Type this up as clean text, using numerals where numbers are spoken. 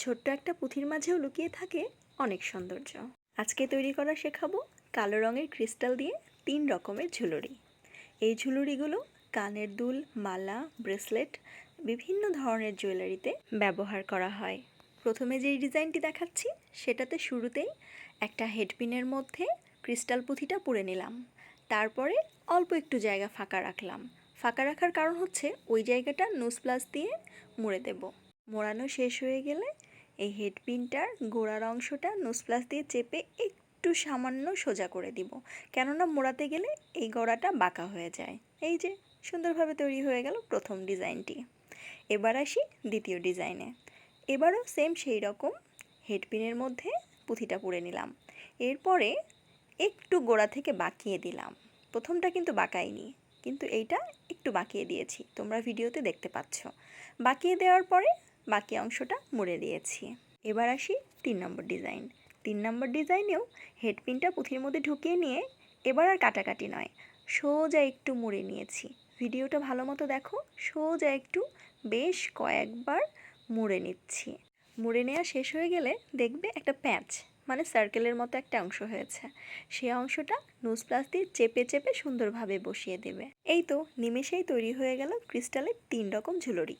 ছোট্ট একটা পুঁথির মাঝেও লুকিয়ে থাকে অনেক সৌন্দর্য। আজকে তৈরি করা শেখাবো কালো রঙের ক্রিস্টাল দিয়ে 3 রকমের ঝুলুরি। এই ঝুলুরিগুলো কানের দুল, মালা, ব্রেসলেট, বিভিন্ন ধরনের জুয়েলারিতে ব্যবহার করা হয়। প্রথমে যেই ডিজাইনটি দেখাচ্ছি সেটাতে শুরুতেই একটা হেডপিনের মধ্যে ক্রিস্টাল পুঁথিটা পুরে নিলাম। তারপরে অল্প একটু জায়গা ফাঁকা রাখলাম। ফাঁকা রাখার কারণ হচ্ছে ওই জায়গাটা নোজ প্লাস দিয়ে মুড়ে দেব। মোড়ানো শেষ হয়ে গেলে এই হেডপিনটার গোড়ার অংশটা নোজ প্লাস দিয়ে চেপে একটু সামান্য সোজা করে দিব, কেননা মোড়াতে গেলে এই গোড়াটা বাঁকা হয়ে যায়। এই যে সুন্দরভাবে তৈরি হয়ে গেল প্রথম ডিজাইনটি। এবার আসি দ্বিতীয় ডিজাইনে। এবারও সেম সেই রকম হেডপিনের মধ্যে পুঁথিটা পুরে নিলাম। এরপরে একটু গোড়া থেকে বাঁকিয়ে দিলাম। প্রথমটা কিন্তু বাঁকাইনি, কিন্তু এইটা একটু বাঁকিয়ে দিয়েছি, তোমরা ভিডিওতে দেখতে পাচ্ছ। বাঁকিয়ে দেওয়ার পরে বাকি অংশটা মুড়ে দিয়েছি। এবার আসি 3 নম্বর ডিজাইন। 3 নম্বর ডিজাইনেও হেডপিনটা পুঁথির মধ্যে ঢুকিয়ে নিয়ে এবার আর কাটাকাটি নয়, সোজা একটু মুড়ে নিয়েছি। ভিডিওটা ভালো মতো দেখো, সোজা একটু বেশ কয়েকবার মুড়ে নিচ্ছি। মুড়ে নেওয়া শেষ হয়ে গেলে দেখবে একটা প্যাঁচ মানে সার্কেলের মতো একটা অংশ হয়েছে। সেই অংশটা নোজ প্লাস দিয়ে চেপে চেপে সুন্দরভাবে বসিয়ে দেবে। এই তো নিমেষেই তৈরি হয়ে গেল ক্রিস্টালের 3 রকম ঝুলুরি।